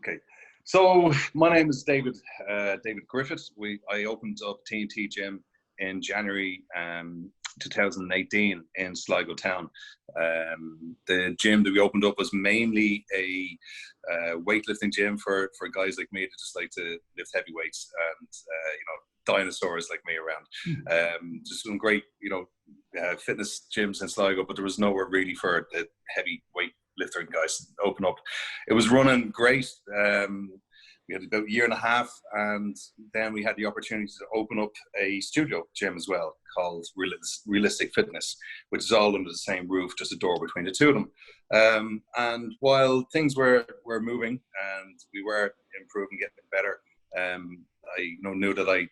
Okay, so my name is David Griffith. I opened up T&T Gym in January 2018 in Sligo town. The gym that we opened up was mainly a weightlifting gym for guys like me that just like to lift heavy weights and dinosaurs like me around. Just some great fitness gyms in Sligo, but there was nowhere really for the heavy weight lifter guys to open up. It was running great. We had about a year and a half, and then we had the opportunity to open up a studio gym as well called Realistic Fitness, which is all under the same roof, just a door between the two of them. And while things were moving and we were improving, getting better, I knew that I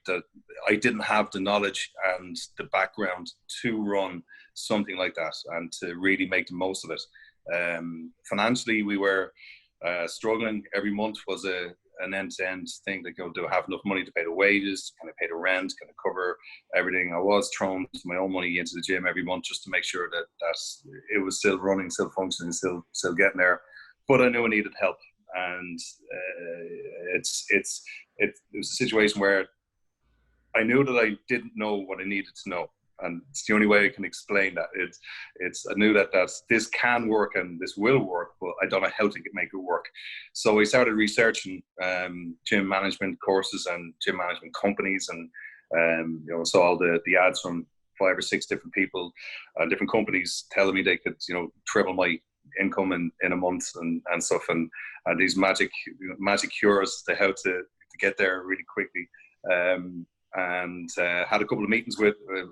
didn't have the knowledge and the background to run something like that and to really make the most of it. Financially, we were struggling. Every month was an end-to-end thing. Like, do I have enough money to pay the wages? Can I pay the rent? Can I cover everything? I was throwing my own money into the gym every month just to make sure that it was still running, still functioning, still getting there. But I knew I needed help, and it was a situation where I knew that I didn't know what I needed to know. And it's the only way I can explain that. I knew that this can work and this will work, but I don't know how to make it work. So I started researching gym management courses and gym management companies, and saw all the ads from 5 or 6 different people and different companies telling me they could triple my income in a month and stuff, and these magic cures to how to get there really quickly. And had a couple of meetings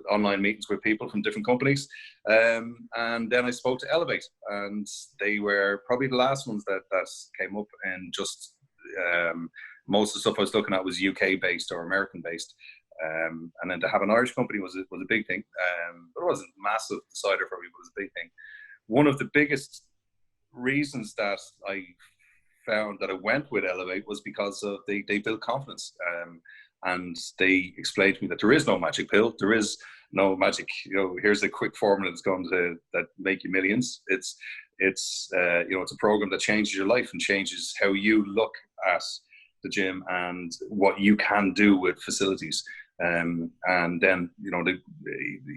online meetings with people from different companies. And then I spoke to Elevate, and they were probably the last ones that came up, and just most of the stuff I was looking at was UK based or American based. And then to have an Irish company was a big thing. But it wasn't a massive decider for me, but it was a big thing. One of the biggest reasons that I found that I went with Elevate was because of they built confidence. And they explained to me that there is no magic pill. There is no magic, here's a quick formula that's going to make you millions. It's a program that changes your life and changes how you look at the gym and what you can do with facilities. And then,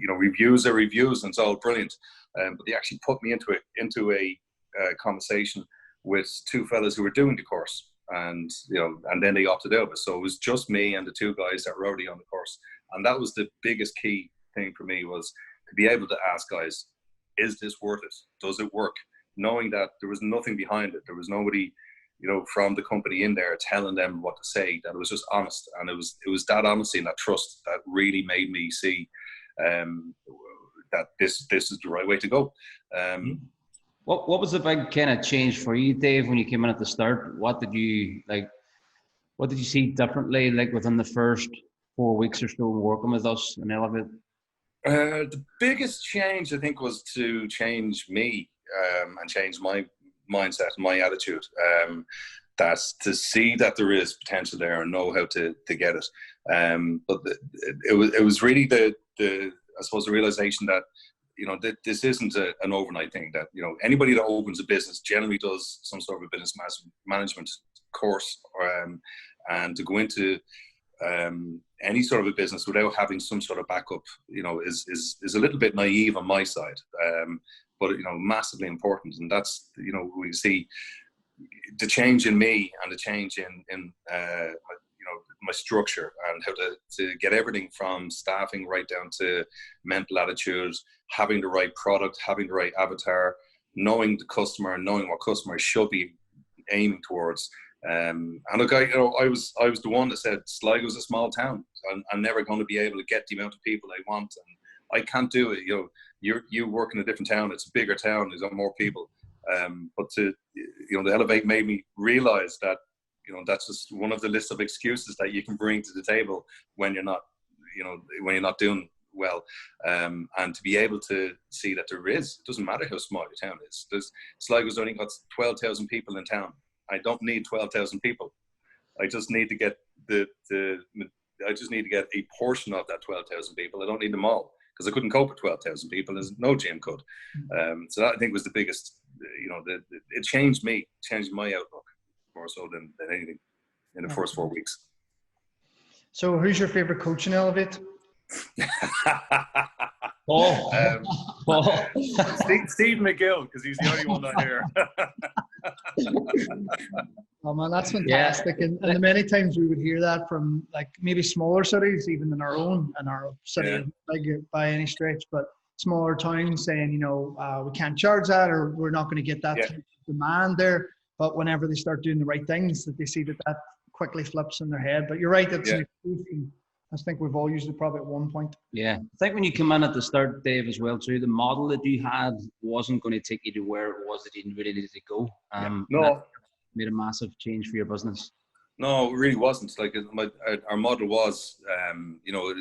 reviews are reviews, and it's all brilliant. But they actually put me into a conversation with 2 fellas who were doing the course. And then they opted out of it. So it was just me and the 2 guys that were already on the course. And that was the biggest key thing for me, was to be able to ask guys, is this worth it? Does it work? Knowing that there was nothing behind it. There was nobody, from the company in there telling them what to say, that it was just honest. And it was that honesty and that trust that really made me see that this is the right way to go. What was the big kind of change for you, Dave, when you came in at the start? What did you see differently, like within the first 4 weeks or so working with us in Elevate? The biggest change, I think, was to change me and change my mindset, my attitude. That's to see that there is potential there and know how to get it. But it was really the I suppose the realization that this isn't an overnight thing, that, anybody that opens a business generally does some sort of a business management course, and to go into any sort of a business without having some sort of backup, is a little bit naive on my side, but, massively important. And that's, we see the change in me and the change in my structure and how to get everything from staffing right down to mental attitude, having the right product, having the right avatar, knowing the customer and knowing what customers should be aiming towards. And look, I was the one that said Sligo's a small town. I'm never going to be able to get the amount of people I want, and I can't do it. You work in a different town. It's a bigger town. There's more people. But the Elevate made me realize that that's just one of the list of excuses that you can bring to the table when you're not doing well. And to be able to see that it doesn't matter how small your town is. Sligo's only got 12,000 people in town. I don't need 12,000 people. I just need to get a portion of that 12,000 people. I don't need them all, because I couldn't cope with 12,000 people, as no gym could. So that, I think, was the biggest, it changed me, changed my outlook. more so than anything in the first 4 weeks. So who's your favorite coach in Elevate? Steve McGill, because he's the only one I hear. Oh man, that's fantastic. And the many times we would hear that from like maybe smaller cities, even than our own, and our city by any stretch, but smaller towns saying, we can't charge that, or we're not going to get that type of demand there. But whenever they start doing the right things, that they see that quickly flips in their head. But you're right, it's an excuse. I think we've all used it probably at one point. Yeah, I think when you come in at the start, Dave, as well too, the model that you had wasn't going to take you to where it was that you really needed to go. No, made a massive change for your business. No, it really wasn't. Like our model was,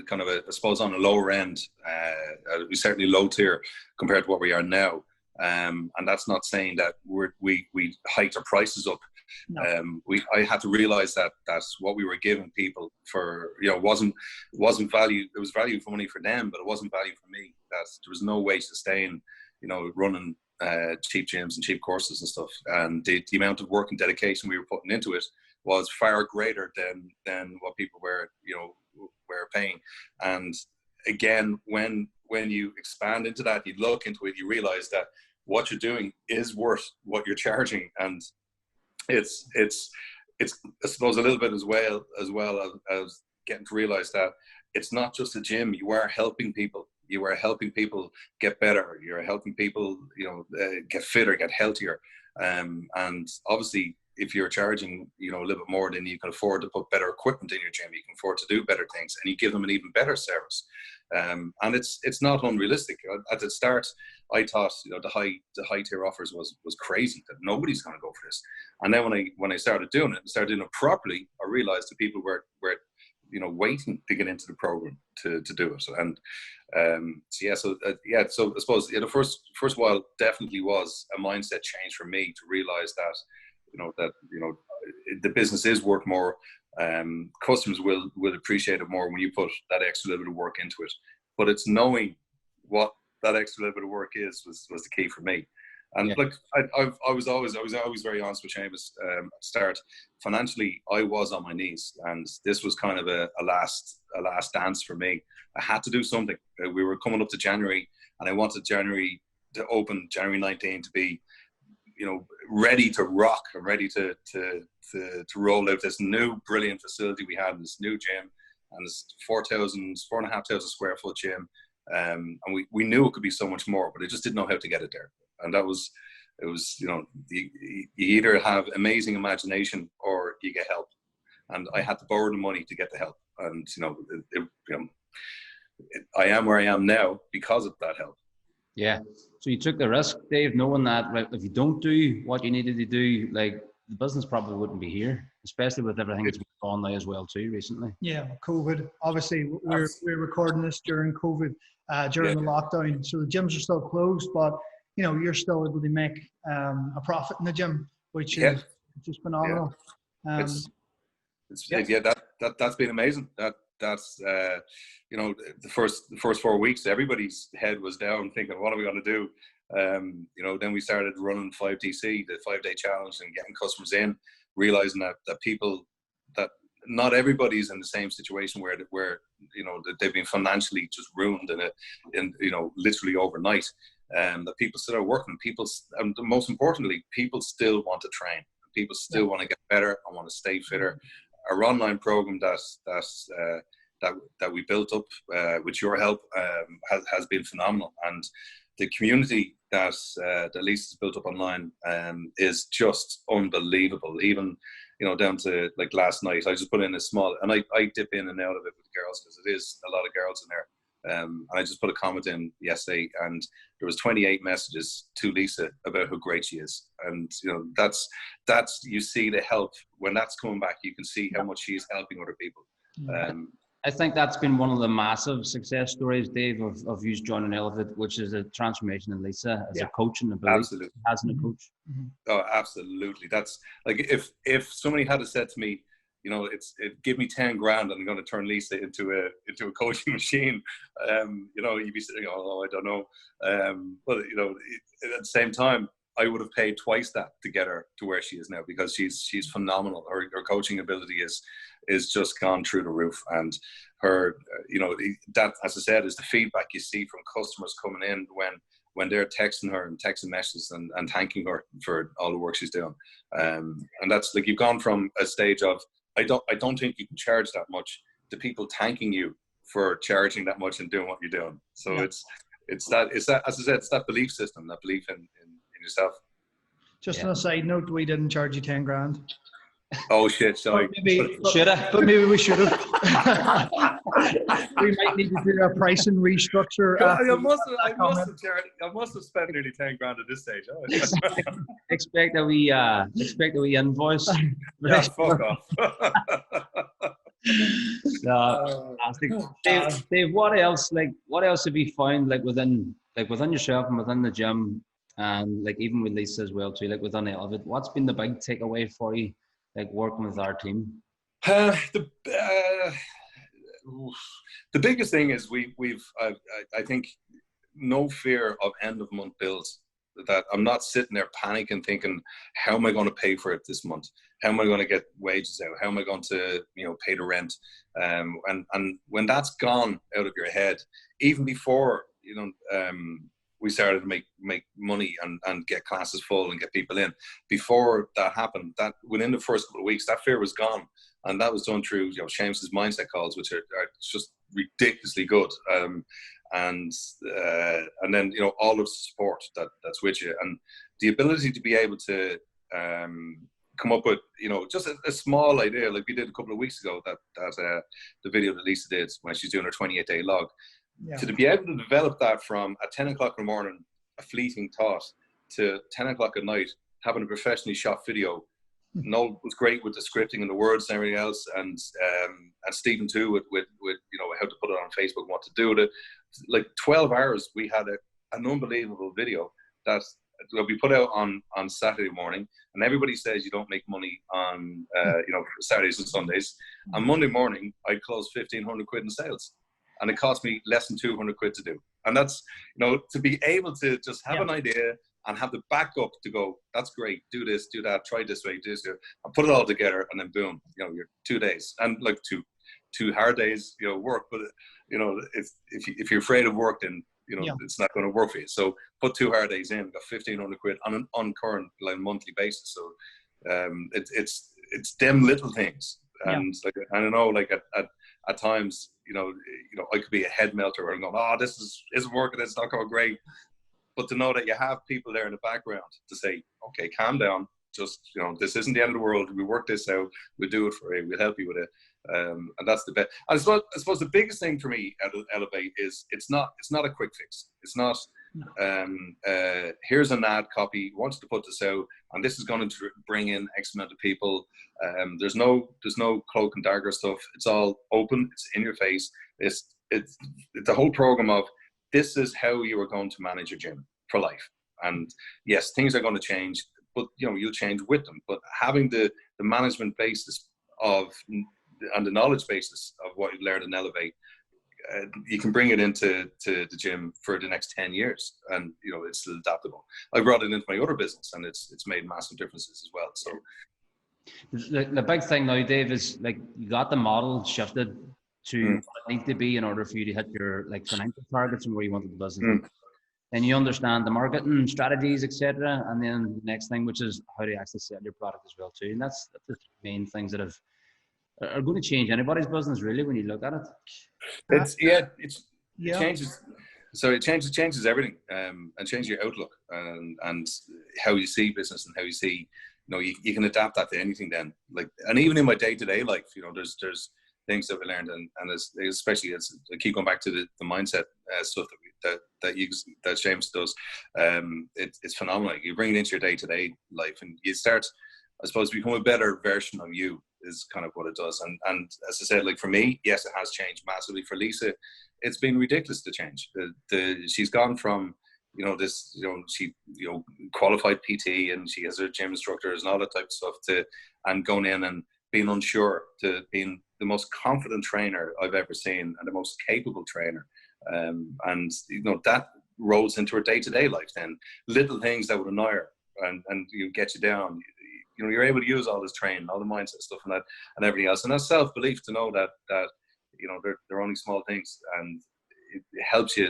kind of I suppose on a lower end. We certainly low tier compared to what we are now. And that's not saying that we hiked our prices up. No. I had to realize that that's what we were giving people for, wasn't value. It was value for money for them, but it wasn't value for me. There was no way to sustain, running cheap gyms and cheap courses and stuff. And the amount of work and dedication we were putting into it was far greater than what people were paying. And again, when you expand into that, you look into it, you realize that what you're doing is worth what you're charging. And it's I suppose a little bit as well as getting to realize that it's not just a gym. You are helping people. You are helping people get better. You're helping people, get fitter, get healthier. And obviously, if you're charging, a little bit more, then you can afford to put better equipment in your gym. You can afford to do better things, and you give them an even better service. And it's not unrealistic. At the start, I thought the high tier offers was crazy, that nobody's going to go for this. And then when I started doing it properly, I realized that people were waiting to get into the program to do it. And so I suppose the first while definitely was a mindset change for me to realize that the business is worth more. Customers will appreciate it more when you put that extra little bit of work into it. But it's knowing what that extra little bit of work was the key for me. And I was always very honest with Seamus at the start. Financially, I was on my knees, and this was kind of a last dance for me. I had to do something. We were coming up to January, and I wanted January to open, January 19, to be, ready to rock and ready to roll out this new brilliant facility we had in this new gym, and this 4,500 square foot gym. And we knew it could be so much more, but I just didn't know how to get it there. And it was, you either have amazing imagination or you get help. And I had to borrow the money to get the help. And, I am where I am now because of that help. Yeah. So you took the risk, Dave, knowing that if you don't do what you needed to do, like the business probably wouldn't be here, especially with everything that's gone on now as well too recently. Yeah, COVID. Obviously, we're recording this during COVID, during the lockdown, so the gyms are still closed, but you're still able to make a profit in the gym, which is just phenomenal. That's been amazing. That's the first 4 weeks, everybody's head was down thinking, what are we going to do? Then we started running 5DC, the 5-day challenge, and getting customers in, realizing that people, that not everybody's in the same situation where that they've been financially just ruined in literally overnight. That people still are working. And most importantly, people still want to train. People still want to get better and want to stay fitter. Our online program that we built up with your help has been phenomenal, and the community that Lisa's built up online is just unbelievable. Even down to like last night, I just put in a small, and I dip in and out of it with the girls because it is a lot of girls in there. And I just put a comment in yesterday, and there was 28 messages to Lisa about how great she is. And that's you see the help when that's coming back. You can see how much she's helping other people. I think that's been one of the massive success stories, Dave, of you joining Elevate, which is a transformation in Lisa as a coach and ability as a coach. Mm-hmm. Oh, absolutely. That's like if somebody had said to me, give me 10 grand and I'm going to turn Lisa into a coaching machine. You'd be sitting, I don't know. But at the same time, I would have paid twice that to get her to where she is now, because she's phenomenal. Her coaching ability is just gone through the roof, and her, that, as I said, is the feedback you see from customers coming in when they're texting her and texting messages and thanking her for all the work she's doing. And that's like, you've gone from a stage of, I don't think you can charge that much, to people thanking you for charging that much and doing what you're doing. So it's that, as I said, it's that belief system, that belief in yourself. Just on a side note, we didn't charge you 10 grand. Oh shit, sorry. But maybe we should have. We might need to do a pricing restructure. I must have spent nearly 10 grand at this stage. Expect a wee invoice. Yeah, fuck off. Fantastic. Dave, what else have you found, like within yourself and within the gym, and like even with Lisa as well too, like within Elevate, what's been the big takeaway for you, like working with our team? The biggest thing is I think no fear of end of month bills. That I'm not sitting there panicking, thinking, how am I going to pay for it this month? How am I going to get wages out? How am I going to pay the rent? And when that's gone out of your head, even before we started to make money and get classes full and get people in, before that happened, that within the first couple of weeks, that fear was gone. And that was done through Seamus's mindset calls, which are just ridiculously good. And then all of the support that's with you, and the ability to be able to come up with just a small idea, like we did a couple of weeks ago, that the video that Lisa did when she's doing her 28-day log. Yeah. To be able to develop that from at 10 o'clock in the morning, a fleeting thought, to 10 o'clock at night, having a professionally shot video. Noel was great with the scripting and the words and everything else, and Stephen too with how to put it on Facebook and what to do with it. Like 12 hours, we had an unbelievable video that we put out on Saturday morning, and everybody says you don't make money on Saturdays and Sundays. On Monday morning, I closed 1,500 quid in sales, and it cost me less than 200 quid to do. And that's to be able to just have an idea and have the backup to go, that's great, do this, do that, try this way, do this, and put it all together, and then boom, you're 2 days, and like two hard days, work. But if you're afraid of work, then it's not going to work for you. So put 2 hard days in, got 1,500 quid on an current monthly basis. So it's them little things, and like I don't know, like at times, I could be a head melter and going, oh, this isn't working, it's not going great. But to know that you have people there in the background to say, okay, calm down, just, this isn't the end of the world, we work this out, we'll do it for you, we'll help you with it. And that's the best. I suppose the biggest thing for me at Elevate is it's not a quick fix. It's not, here's an ad copy, wants to put this out, and this is going to bring in X amount of people. There's no cloak and dagger stuff. It's all open, it's in your face. It's the whole program of, this is how you are going to manage your gym for life. And yes, things are going to change, but you'll change with them. But having the management basis and the knowledge basis of what you've learned in Elevate, you can bring it into the gym for the next 10 years, and it's still adaptable. I brought it into my other business, and it's made massive differences as well. So the big thing now, Dave, is like you got the model shifted to what it needs to be in order for you to hit your financial targets and where you wanted the business. And you understand the marketing strategies, etc. And then the next thing, which is how to actually sell your product as well too. And that's the main things that are going to change anybody's business, really, when you look at it. It changes. So it changes everything, and changes your outlook and how you see business and how you see. You can adapt that to anything then. And even in my day-to-day life, there's things that we learned, and especially as I keep going back to the mindset stuff that Seamus does. It's phenomenal. You bring it into your day-to-day life, and you start, I suppose, become a better version of you. Is kind of what it does. And as I said, for me, yes, it has changed massively. For Lisa, it's been ridiculous to change. She's gone from she qualified PT, and she has her gym instructors and all that type of stuff, and going in and being unsure, to being the most confident trainer I've ever seen and the most capable trainer. And that rolls into her day-to-day life then. Little things that would annoy her, and you get you down. You know, you're able to use all this training, all the mindset stuff and that and everything else. And that's self-belief to know that you know, they're only small things, and it helps you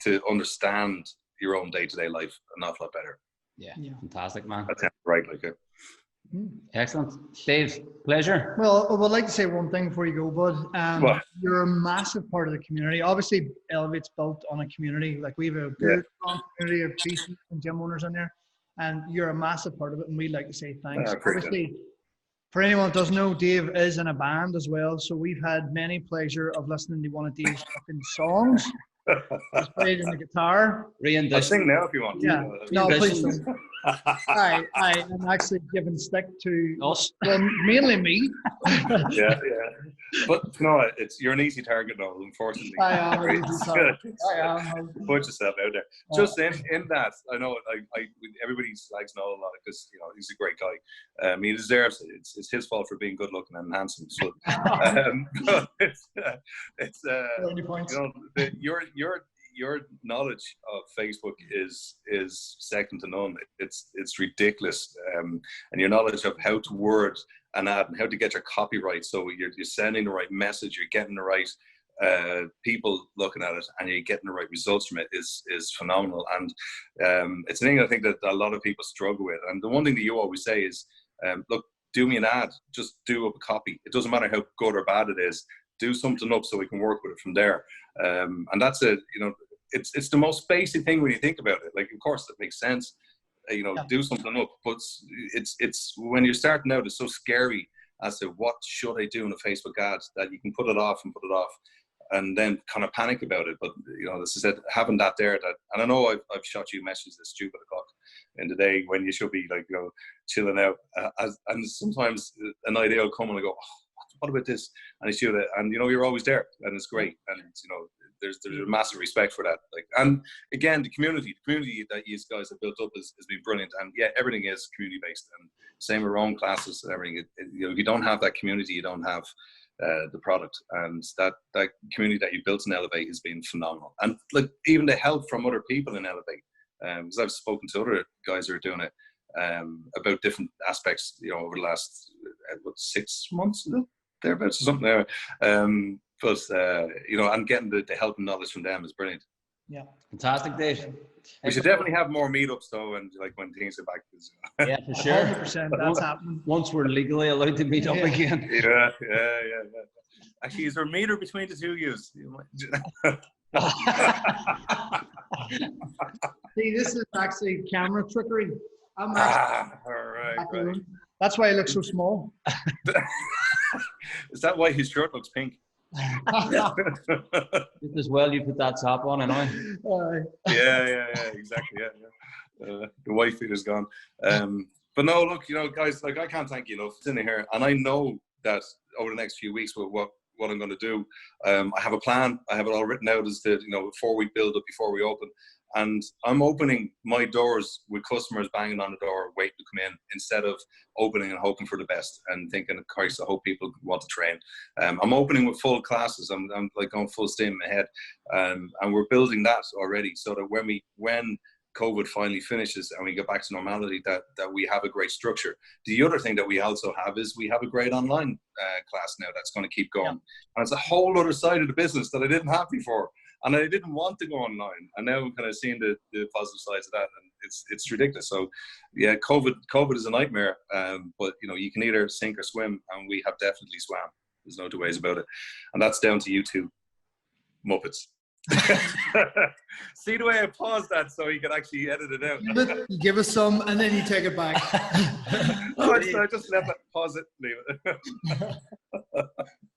to understand your own day-to-day life an awful lot better. Yeah. Fantastic, man. That's right, like it. Excellent. Dave, pleasure. Well, I would like to say one thing before you go, bud. You're a massive part of the community. Obviously, Elevate's built on a community. Like, we have a good strong community of PCs and gym owners in there, and you're a massive part of it, and we'd like to say thanks. Obviously, for anyone that doesn't know, Dave is in a band as well, so we've had many pleasure of listening to one of Dave's fucking songs. He's played in the guitar. I'll sing now if you want. Yeah. No, please don't. I'm actually giving stick to us. Well, mainly me. Yeah. But no, you're an easy target though, unfortunately. I am. Put yourself out there. Just in that, I know everybody likes Noel a lot because, you know, he's a great guy. He deserves it. It's his fault for being good looking and handsome. So but it's you know, your knowledge of Facebook is second to none. It's ridiculous, and your knowledge of how to word an ad and how to get your copy right, so you're sending the right message, you're getting the right people looking at it, and you're getting the right results from it is phenomenal. And it's a thing I think that a lot of people struggle with. And the one thing that you always say is, look, do me an ad, just do up a copy. It doesn't matter how good or bad it is. Do something up so we can work with it from there. And that's it's the most basic thing when you think about it. Like, of course, it makes sense. Do something up, but it's when you're starting out, it's so scary as to what should I do in a Facebook ad, that you can put it off, and then kind of panic about it. But, you know, as I said, having that there, and I know I've shot you messages at stupid o'clock in the day when you should be, like, you know, chilling out, and sometimes an idea will come and I go, oh, what about this? And I shoot it, and, you know, you're always there, and it's great. And, you know, there's a massive respect for that. Like, and again, the community that you guys have built up has been brilliant. And yeah, everything is community based, and same with our own classes and everything. You know, if you don't have that community, you don't have the product. And that community that you built in Elevate has been phenomenal. And like, even the help from other people in Elevate, because I've spoken to other guys who are doing it about different aspects, you know, over the last 6 months, thereabouts or something there. But you know, and getting the help and knowledge from them is brilliant. Yeah, fantastic, Dave. We should definitely have more meetups though, and like when things are back. Yeah, for sure. 100%. That's happening. Once we're legally allowed to meet up again. Yeah. Actually, is there a meter between the two of you? See, this is actually camera trickery. All right. That's why he looks so small. Is that why his shirt looks pink? Just as well you put that top on, anyway. Yeah, exactly. Yeah. The white feet is gone. But no, look, you know, guys, like, I can't thank you enough for sitting here, and I know that over the next few weeks, with what I'm going to do, I have a plan. I have it all written out as the, you know, 4-week build up before we open. And I'm opening my doors with customers banging on the door, waiting to come in, instead of opening and hoping for the best and thinking, Christ, I hope people want to train. I'm opening with full classes. I'm like going full steam ahead. And we're building that already, so that when COVID finally finishes and we get back to normality, that we have a great structure. The other thing that we also have is we have a great online class now that's going to keep going. And it's a whole other side of the business that I didn't have before. And I didn't want to go online, and now I'm kind of seeing the positive sides of that, and it's ridiculous. So, yeah, COVID is a nightmare, but, you know, you can either sink or swim, and we have definitely swam. There's no two ways about it, and that's down to you two Muppets. See the way I paused that so you could actually edit it out. Give us some, and then you take it back. I just left it. Pause it. Leave it.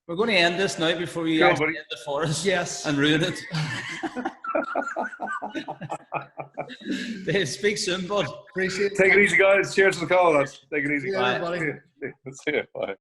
We're going to end this now before you end the forest. Yes. And ruin it. Dave, speak soon, bud. Appreciate it. Take it easy, guys. Cheers to the call, lads. Take it easy. Yeah, buddy. See you. Bye.